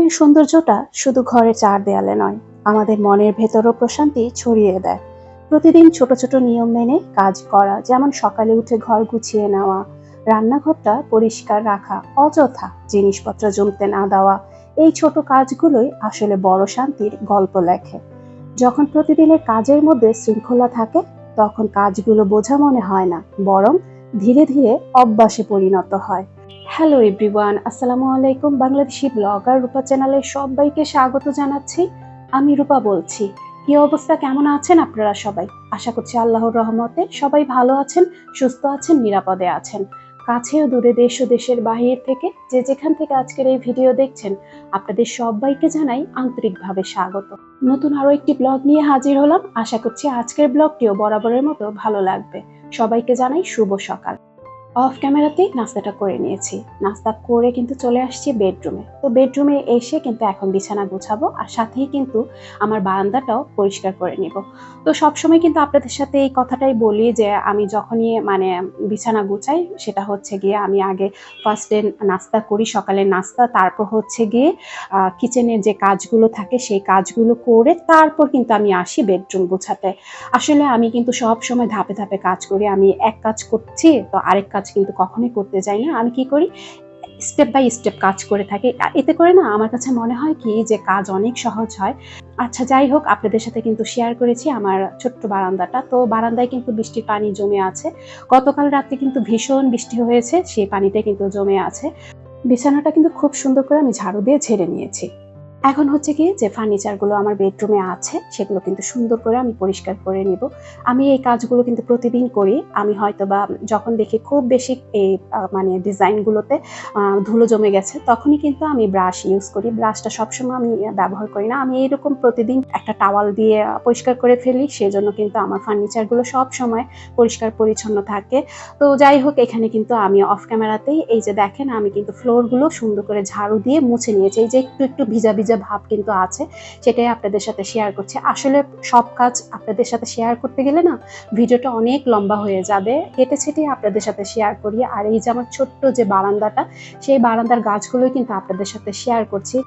গ্রামের সৌন্দর্যটা শুধু ঘরের চার দেয়ালে নয়, আমাদের মনের ভেতরও প্রশান্তি ছড়িয়ে দেয়। প্রতিদিন ছোট ছোট নিয়ম মেনে কাজ করা, যেমন সকালে উঠে ঘর গুছিয়ে নেওয়া, রান্নাঘরটা পরিষ্কার রাখা, অযথা জিনিসপত্র জমতে না দেওয়া, এই ছোট কাজগুলোই আসলে বড় শান্তির গল্প লেখে। যখন প্রতিদিনের কাজের মধ্যে শৃঙ্খলা থাকে, তখন কাজগুলো বোঝা মনে হয় না, বরং ধীরে ধীরে অভ্যাসে পরিণত হয়। হ্যালো এভরিওয়ান, আসসালামু আলাইকুম। বাংলাদেশি ব্লগার রূপা চ্যানেলে সবাইকে স্বাগত জানাচ্ছি। আমি রূপা বলছি। কি অবস্থা, কেমন আছেন আপনারা সবাই? আশা করছি আল্লাহর রহমতে সবাই ভালো আছেন, সুস্থ আছেন, নিরাপদে আছেন। কাছে ও দূরে, দেশ ও দেশের বাহির থেকে যে যেখান থেকে আজকের এই ভিডিও দেখছেন, আপনাদের সবাইকে জানাই আন্তরিকভাবে স্বাগত। নতুন আরো একটি ব্লগ নিয়ে হাজির হলাম। আশা করছি আজকের ব্লগটিও বরাবরের মতো ভালো লাগবে। সবাইকে জানাই শুভ সকাল। অফ ক্যামেরাতেই নাস্তাটা করে নিয়েছি। নাস্তা করে কিন্তু চলে আসছি বেডরুমে। তো বেডরুমে এসে কিন্তু এখন বিছানা গুছাবো, আর সাথেই কিন্তু আমার বারান্দাটাও পরিষ্কার করে নিব। তো সবসময় কিন্তু আপনাদের সাথে এই কথাটাই বলি যে আমি যখনই বিছানা গুছাই, সেটা হচ্ছে গিয়ে আমি আগে ফার্স্টে নাস্তা করি, সকালের নাস্তা, তারপর হচ্ছে গিয়ে কিচেনের যে কাজগুলো থাকে সেই কাজগুলো করে তারপর কিন্তু আমি আসি বেডরুম গুছাতে। আসলে আমি কিন্তু সব সময় ধাপে ধাপে কাজ করি। আমি এক কাজ করছি তো আরেক কাজ কিন্তু কখনোই করতে যাই না। আমি কি করি, স্টেপ বাই স্টেপ কাজ করে থাকি। এতে করে না আমার কাছে মনে হয় কি যে কাজ অনেক সহজ হয়। আচ্ছা, যাই হোক, আপনাদের সাথে কিন্তু শেয়ার করেছি আমার ছোট্ট বারান্দাটা। তো বারান্দায় কিন্তু বৃষ্টির পানি জমে আছে। গতকাল রাতে কিন্তু ভীষণ বৃষ্টি হয়েছে, সেই পানিটা কিন্তু জমে আছে। বিছানাটা কিন্তু খুব সুন্দর করে আমি ঝাড়ু দিয়ে ঝেড়ে নিয়েছি। এখন হচ্ছে কি যে ফার্নিচারগুলো আমার বেডরুমে আছে, সেগুলো কিন্তু সুন্দর করে আমি পরিষ্কার করে নিব। আমি এই কাজগুলো কিন্তু প্রতিদিন করি। আমি হয়তো বা যখন দেখি খুব বেশি এই ডিজাইনগুলোতে ধুলো জমে গেছে, তখনই কিন্তু আমি ব্রাশ ইউজ করি। ব্রাশটা সবসময় আমি ব্যবহার করি না। আমি এইরকম প্রতিদিন একটা টাওয়াল দিয়ে পরিষ্কার করে ফেলি, সেজন্য কিন্তু আমার ফার্নিচারগুলো সব সময় পরিষ্কার পরিচ্ছন্ন থাকে। তো যাই হোক, এখানে কিন্তু আমি অফ ক্যামেরাতেই এই যে দেখেন, আমি কিন্তু ফ্লোরগুলো সুন্দর করে ঝাড়ু দিয়ে মুছে নিয়েছি। এই যে একটু একটু ভিজা ভিজা ভাব কিন্তু আছে, সেটাই আপনাদের সাথে শেয়ার করছি। আসলে সব কাজ আপনাদের সাথে শেয়ার করতে গেলে না ভিডিওটা অনেক লম্বা হয়ে যাবে। কেটে ছেটে আপনাদের সাথে শেয়ার করি। আর এই যে আমার ছোট্ট যে বারান্দাটা, সেই বারান্দার গাছগুলোই কিন্তু আপনাদের সাথে শেয়ার করছি।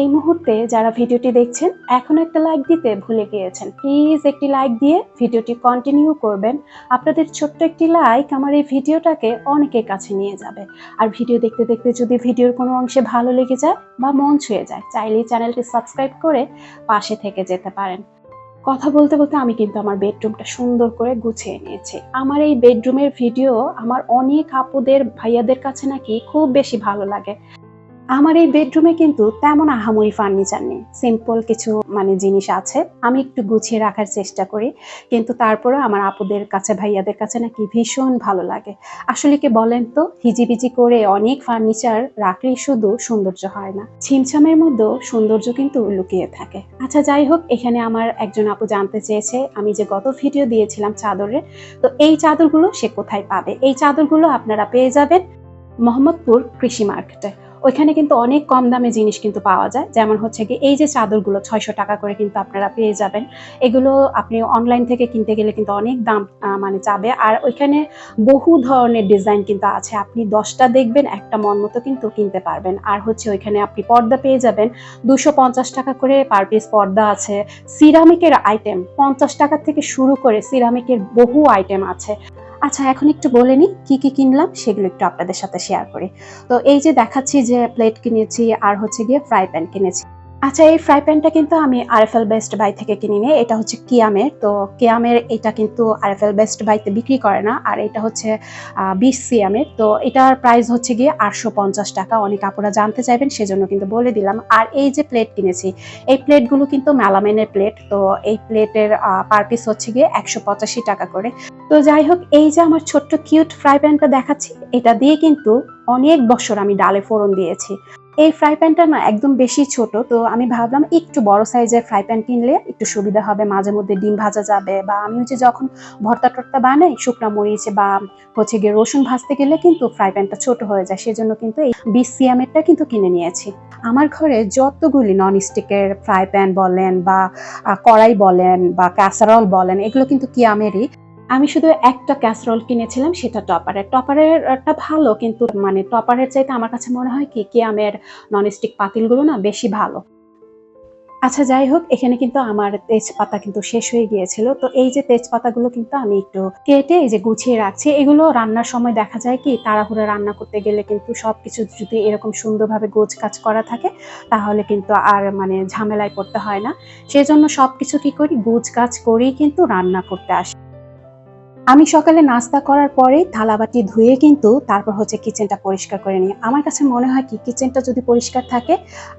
এই মুহূর্তে যারা ভিডিওটি দেখছেন, এখনো একটা লাইক দিতে ভুলে গিয়েছেন। প্লিজ একটি লাইক দিয়ে ভিডিওটি কন্টিনিউ করবেন। আপনাদের ছোট্ট একটি লাইক আমার এই ভিডিওটাকে অনেকের কাছে নিয়ে যাবে। আর ভিডিও দেখতে দেখতে যদি ভিডিওর কোনো অংশে ভালো লেগে যায় বা মন ছুঁয়ে যায়, চাইলেই চ্যানেলটি সাবস্ক্রাইব করে পাশে থেকে যেতে পারেন। কথা বলতে বলতে আমি কিন্তু আমার বেডরুমটা সুন্দর করে গুছিয়ে নিয়েছি। আমার এই বেডরুমের ভিডিও আমার অনেক আপুদের, ভাইয়াদের কাছে নাকি খুব বেশি ভালো লাগে। আমার এই বেডরুমে কিন্তু তেমন আহামরি ফার্নিচার নেই, সিম্পল কিছু জিনিস আছে। আমি একটু গুছিয়ে রাখার চেষ্টা করি, কিন্তু তারপরে আমার আপুদের কাছে, ভাইয়াদের কাছে নাকি ভীষণ ভালো লাগে। আসলে কি বলেন তো, হিজিবিজি করে অনেক ফার্নিচার রাখলেই শুধু সৌন্দর্য হয় না, ছিমছামের মধ্যেও সৌন্দর্য কিন্তু লুকিয়ে থাকে। আচ্ছা, যাই হোক, এখানে আমার একজন আপু জানতে চেয়েছে আমি যে গত ভিডিও দিয়েছিলাম চাদরের, তো এই চাদরগুলো সে কোথায় পাবে। এই চাদরগুলো আপনারা পেয়ে যাবেন মোহাম্মদপুর কৃষি মার্কেটে। ওইখানে কিন্তু অনেক কম দামে জিনিস কিন্তু পাওয়া যায়। যেমন হচ্ছে কি, এই যে চাদরগুলো 600 টাকা করে কিন্তু আপনারা পেয়ে যাবেন। এগুলো আপনি অনলাইন থেকে কিনতে গেলে কিন্তু অনেক দাম চাবে। আর ওইখানে বহু ধরনের ডিজাইন কিন্তু আছে। আপনি 10টা দেখবেন, একটা মন মতো কিন্তু কিনতে পারবেন। আর হচ্ছে ওইখানে আপনি পর্দা পেয়ে যাবেন 250 টাকা করে পার পিস পর্দা আছে। সিরামিকের আইটেম 50 টাকা থেকে শুরু করে সিরামিকের বহু আইটেম আছে। আচ্ছা, এখন একটু বলে নিই কি কি কিনলাম, সেগুলো একটু আপনাদের সাথে শেয়ার করি। তো এই যে দেখাচ্ছি যে প্লেট কিনেছি, আর হচ্ছে গিয়ে ফ্রাই প্যান কিনেছি। আচ্ছা, এই ফ্রাই প্যানটা কিন্তু আমি আরএফএল বেস্ট বাই থেকে কিনি নিই। এটা হচ্ছে কিয়ামের। তো কিয়ামের এটা কিন্তু আরএফএল বেস্ট বাইতে বিক্রি করে না। আর এটা হচ্ছে 20 সিএমের। তো এটার প্রাইস হচ্ছে গিয়ে 850 টাকা। অনেক আপুরা জানতে চাইবেন, সেজন্য কিন্তু বলে দিলাম। আর এই যে প্লেট কিনেছি, এই প্লেটগুলো কিন্তু মেলামেনের প্লেট। তো এই প্লেটের পার পিস হচ্ছে গিয়ে 185 টাকা করে। তো যাই হোক, এই যে আমার ছোট্ট কিউট ফ্রাই প্যানটা দেখাচ্ছি, এটা দিয়ে কিন্তু অনেক বছর আমি ডালে ফোড়ন দিয়েছি। এই ফ্রাই প্যানটা না একদম বেশি ছোট, তো আমি ভাবলাম একটু বড় সাইজের ফ্রাই প্যান কিনলে একটু সুবিধা হবে, মাঝে মধ্যে ডিম ভাজা যাবে, বা আমি হচ্ছে যখন ভর্তা টর্তা বানাই, শুকনা মরিচ বা হচ্ছে গিয়ে রসুন ভাজতে গেলে কিন্তু ফ্রাই প্যানটা ছোট হয়ে যায়। সেজন্য কিন্তু এই 20 সিএমেরটা কিন্তু কিনে নিয়েছি। আমার ঘরে যতগুলি নন স্টিকের ফ্রাই প্যান বলেন বা কড়াই বলেন বা ক্যাসারল বলেন, এগুলো কিন্তু কিয়ামেরই। আমি শুধু একটা ক্যাসরোল কিনেছিলাম, সেটা টপারের। টপারেরটা ভালো, কিন্তু মানে টপারের চাইতে আমার কাছে মনে হয় কি কেয়ামের ননস্টিক পাতিলগুলো না বেশি ভালো। আচ্ছা যাই হোক, এখানে কিন্তু আমার তেজপাতা কিন্তু শেষ হয়ে গিয়েছিল। তো এই যে তেজপাতাগুলো কিন্তু আমি একটু কেটে এই যে গুছিয়ে রাখছি। এগুলো রান্নার সময় দেখা যায় কি তাড়াহুড়ো রান্না করতে গেলে কিন্তু সবকিছু যদি এরকম সুন্দরভাবে গোছগাছ করা থাকে, তাহলে কিন্তু আর মানে ঝামেলায় পড়তে হয় না। সেজন্য সবকিছু কি করি, গোছগাছ করেই কিন্তু রান্না করতে আসি। আমি সকালে নাস্তা করার পরেই থালাবাটি ধুয়ে কিন্তু তারপর হচ্ছে কিচেনটা পরিষ্কার করে নিই। আমার কাছে মনে হয় কি কিচেনটা যদি পরিষ্কার থাকে,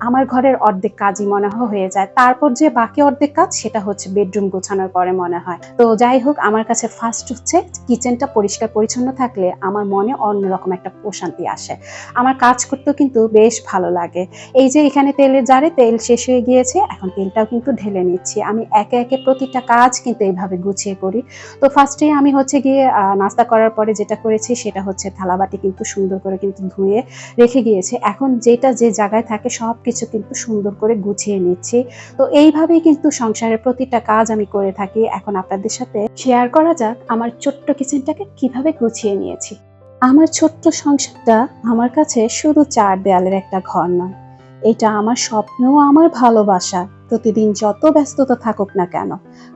আমার ঘরের অর্ধেক কাজই মনে হয় হয়ে যায়। তারপর যে বাকি অর্ধেক কাজ সেটা হচ্ছে বেডরুম গোছানোর পরে মনে হয়। তো যাই হোক, আমার কাছে ফার্স্ট হচ্ছে কিচেনটা পরিষ্কার পরিচ্ছন্ন থাকলে আমার মনে অন্যরকম একটা প্রশান্তি আসে। আমার কাজ করতেও কিন্তু বেশ ভালো লাগে। এই যে এখানে তেলের জারে তেল শেষ হয়ে গিয়েছে, এখন তেলটাও কিন্তু ঢেলে নিচ্ছি। আমি একে একে প্রতিটা কাজ কিন্তু এইভাবে গুছিয়ে করি। তো ফার্স্টে আমি হচ্ছে গিয়ে নাস্তা করার পরে যেটা করেছি সেটা হচ্ছে থালাবাটি কিন্তু সুন্দর করে কিন্তু ধুয়ে রেখে গিয়েছি। এখন যেটা যে জায়গায় থাকে সবকিছু কিন্তু সুন্দর করে গুছিয়ে নিচ্ছি। তো এইভাবেই কিন্তু সংসারের প্রতিটা কাজ আমি করে থাকি। এখন আপনাদের সাথে শেয়ার করা যাক আমার ছোট্ট কিচেনটাকে কিভাবে গুছিয়ে নিয়েছি। আমার ছোট্ট সংসারটা আমার কাছে শুধু ৪ দেয়ালের একটা ঘর নয়। এটা আমার স্বপ্ন, আমার ভালোবাসা। প্রতিদিন যত ব্যস্ততা থাকুক না কেন,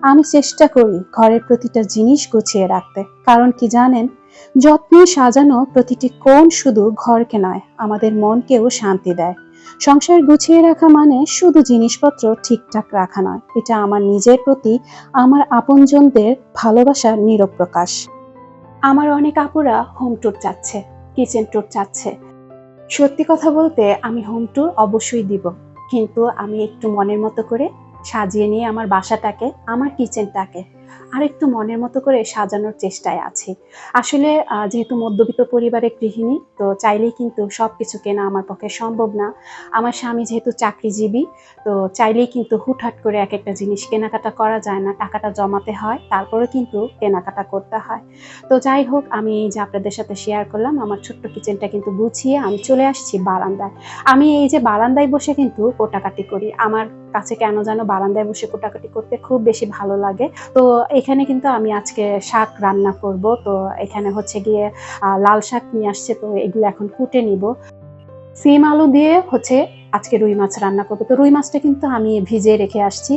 আমি চেষ্টা করি ঘরের প্রতিটা জিনিস গুছিয়ে রাখতে। কারণ কি জানেন, যত্নে সাজানো প্রতিটি কোণ শুধু ঘরকে নয়, আমাদের মনকেও শান্তি দেয়। সংসার গুছিয়ে রাখা মানে শুধু জিনিসপত্র ঠিকঠাক রাখা নয়, এটা আমার নিজের প্রতি, আমার আপনজনদের ভালোবাসার নীরব প্রকাশ। আমার অনেক আপুরা হোম ট্যুর চাচ্ছে, কিচেন ট্যুর চাচ্ছে। সত্যি কথা বলতে আমি হোম ট্যুর অবশ্যই দিব, কিন্তু আমি একটু মনের মতো করে সাজিয়ে নিয়ে আমার বাসাটাকে, আমার কিচেনটাকে আর একটু মনের মতো করে সাজানোর চেষ্টায় আছি। আসলে যেহেতু মধ্যবিত্ত পরিবারের গৃহিণী, তো চাইলেই কিন্তু সবকিছু কেনা আমার পক্ষে সম্ভব না। আমার স্বামী যেহেতু চাকরিজীবী, তো চাইলেই কিন্তু হুটহাট করে এক একটা জিনিস কেনাকাটা করা যায় না। টাকাটা জমাতে হয়, তারপরে কিন্তু কেনাকাটা করতে হয়। তো যাই হোক, আমি এই যে আপনাদের সাথে শেয়ার করলাম আমার ছোট্ট কিচেনটা কিন্তু গুছিয়ে আমি চলে আসছি বারান্দায়। আমি এই যে বারান্দায় বসে কিন্তু কোটাকাটি করি। আমার কাছে কেন যেন বারান্দায় বসে কোটাকাটি করতে খুব বেশি ভালো লাগে। তো এখানে কিন্তু আমি আজকে শাক রান্না করব। তো এখানে হচ্ছে গিয়ে লাল শাক নিয়ে আসছে, তো এগুলো এখন কুটে নিব। সিম আলু দিয়ে হচ্ছে আজকে রুই মাছ রান্না করব। তো রুই মাছটা কিন্তু আমি ভিজিয়ে রেখে আসছি।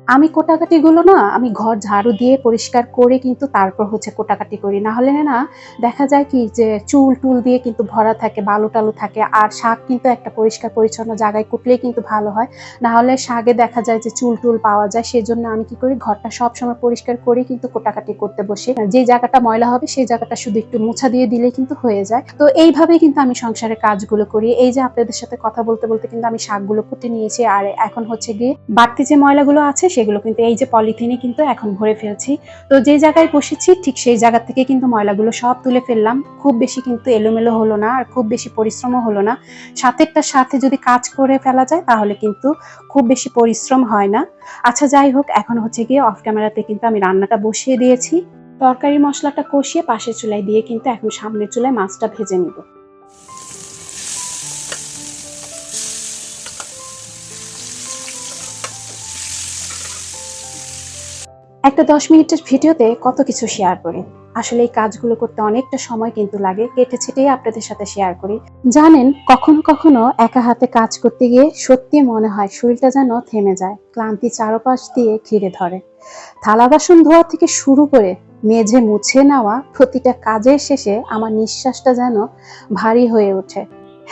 আমি কোটাকাটিগুলো না আমি ঘর ঝাড়ু দিয়ে পরিষ্কার করে কিন্তু তারপর হচ্ছে কোটাকাটি করি। না হলে না দেখা যায় কি যে চুল-টুল দিয়ে কিন্তু ভরা থাকে, বালু-টালু থাকে। আর শাক কিন্তু একটা পরিষ্কার পরিচ্ছন্ন জায়গায় কুটলেই কিন্তু ভালো হয়। না হলে শাকে দেখা যায় যে চুল-টুল পাওয়া যায়। সেজন্য আমি কি করি, ঘরটা সবসময় পরিষ্কার করেই কিন্তু কোটাকাটি করতে বসি। যে জায়গাটা ময়লা হবে সেই জায়গাটা শুধু একটু মোছা দিয়ে দিলেই কিন্তু হয়ে যায়। তো এইভাবেই কিন্তু আমি সংসারের কাজগুলো করি। এই যে আপনাদের সাথে কথা বলতে, বলতে কিন্তু আমি শাকগুলো কুটে নিয়েছি। আর এখন হচ্ছে গিয়ে বাড়তি যে ময়লাগুলো আছে সেগুলো কিন্তু এই যে পলিথিনে কিন্তু এখন ভরে ফেলছি। তো যে জায়গায় বসেছি ঠিক সেই জায়গা থেকে কিন্তু ময়লাগুলো সব তুলে ফেললাম। খুব বেশি কিন্তু এলোমেলো হলো না, আর খুব বেশি পরিশ্রমও হলো না। সাথেরটার সাথে যদি কাজ করে ফেলা যায় তাহলে কিন্তু খুব বেশি পরিশ্রম হয় না। আচ্ছা যাই হোক, এখন হচ্ছে গিয়ে অফ ক্যামেরাতে কিন্তু আমি রান্নাটা বসিয়ে দিয়েছি। তরকারি মশলাটা কষিয়ে পাশের চুলায় দিয়ে কিন্তু এখন সামনের চুলায় মাছটা ভেজে নিব। একটা ১০ মিনিটের ভিডিওতে কত কিছু শেয়ার করি। আসলে এই কাজগুলো করতে অনেকটা সময় কিন্তু লাগে। কেটে ছেটেই আপনাদের সাথে শেয়ার করি। জানেন, কখনো কখনো একা হাতে কাজ করতে গিয়ে সত্যি মনে হয় শরীরটা যেন থেমে যায়। ক্লান্তি চারপাশ দিয়ে ঘিরে ধরে। থালা বাসন ধোয়া থেকে শুরু করে মেঝে মুছে নেওয়া প্রতিটা কাজের শেষে আমার নিঃশ্বাসটা যেন ভারী হয়ে ওঠে।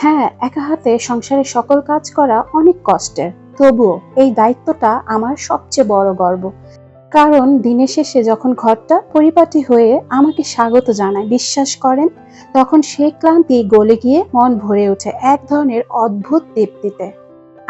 হ্যাঁ, একা হাতে সংসারের সকল কাজ করা অনেক কষ্টের। তবুও এই দায়িত্বটা আমার সবচেয়ে বড় গর্ব। কারণ দিনের শেষে যখন ঘরটা পরিপাটি হয়ে আমাকে স্বাগত জানায়, বিশ্বাস করেন, তখন সেই ক্লান্তি গলে গিয়ে মন ভরে ওঠে এক ধরনের অদ্ভুত তৃপ্তিতে।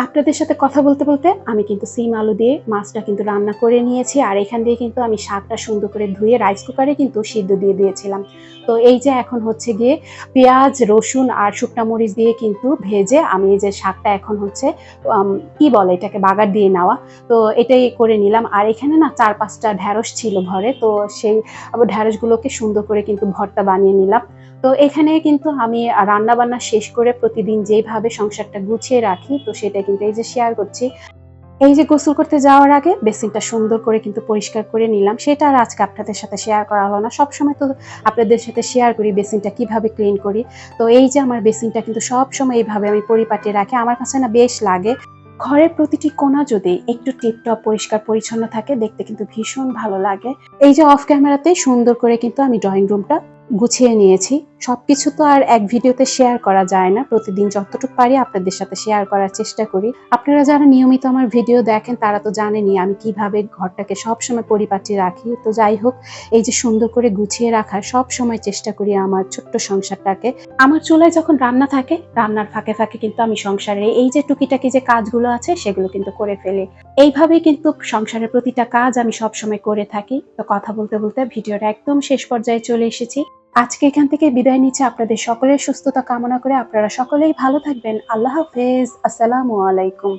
আপনাদের সাথে কথা বলতে বলতে আমি কিন্তু সিম আলু দিয়ে মাছটা কিন্তু রান্না করে নিয়েছি। আর এখান দিয়ে কিন্তু আমি শাকটা সুন্দর করে ধুয়ে রাইস কুকারে কিন্তু সিদ্ধ দিয়ে দিয়েছিলাম। তো এই যে এখন হচ্ছে গিয়ে পেঁয়াজ, রসুন আর শুকনা মরিচ দিয়ে কিন্তু ভেজে আমি এই যে শাকটা এখন হচ্ছে কি বলে এটাকে, বাগার দিয়ে নেওয়া। তো এটাই করে নিলাম। আর এখানে না ৪-৫টা ঢ্যাঁড়স ছিল ঘরে, তো সেই আবার ঢ্যাঁড়সগুলোকে সুন্দর করে কিন্তু ভর্তা বানিয়ে নিলাম। তো এখানে কিন্তু আমি রান্না বান্না শেষ করে প্রতিদিন যেভাবে সংসারটা গুছিয়ে রাখি, তো সেটা কিন্তু এই যে শেয়ার করছি। এই যে গোসল করতে যাওয়ার আগে বেসিনটা সুন্দর করে কিন্তু পরিষ্কার করে নিলাম, সেটা আর আজকে আপনাদের সাথে শেয়ার করা হলো না। সবসময় তো আপনাদের সাথে শেয়ার করি বেসিনটা কিভাবে ক্লিন করি। তো এই যে আমার বেসিনটা কিন্তু সবসময় এইভাবে আমি পরিপাটি রাখি, আমার কাছে না বেশ লাগে। ঘরের প্রতিটি কোণা যদি একটু টিপটপ পরিষ্কার পরিচ্ছন্ন থাকে, দেখতে কিন্তু ভীষণ ভালো লাগে। এই যে অফ ক্যামেরাতে সুন্দর করে কিন্তু আমি ড্রয়িং রুমটা গুছিয়ে নিয়েছি। সবকিছু তো আর এক ভিডিওতে শেয়ার করা যায় না, প্রতিদিন যতটুকু পারি আপনাদের সাথে শেয়ার করার চেষ্টা করি। আপনারা যারা নিয়মিত আমার ভিডিও দেখেন তারা তো জানেনই আমি কিভাবে ঘরটাকে সবসময় পরিপাটি রাখি। তো যাই হোক, এই যে সুন্দর করে গুছিয়ে রাখার সব সময় চেষ্টা করি আমার ছোট্ট সংসারটাকে। আমার চুলায় যখন রান্না থাকে, রান্নার ফাঁকে ফাঁকে কিন্তু আমি সংসারের এই যে টুকিটাকি যে কাজগুলো আছে সেগুলো কিন্তু করে ফেলি। এইভাবেই কিন্তু সংসারের প্রতিটা কাজ আমি সবসময় করে থাকি। তো কথা বলতে বলতে ভিডিওটা একদম শেষ পর্যায়ে চলে এসেছি। আজকে এখান থেকে বিদায় নিচ্ছে, আপনাদের সকলের সুস্থতা কামনা করে। আপনারা সকলেই ভালো থাকবেন। আল্লাহ হাফেজ। আসসালামু আলাইকুম।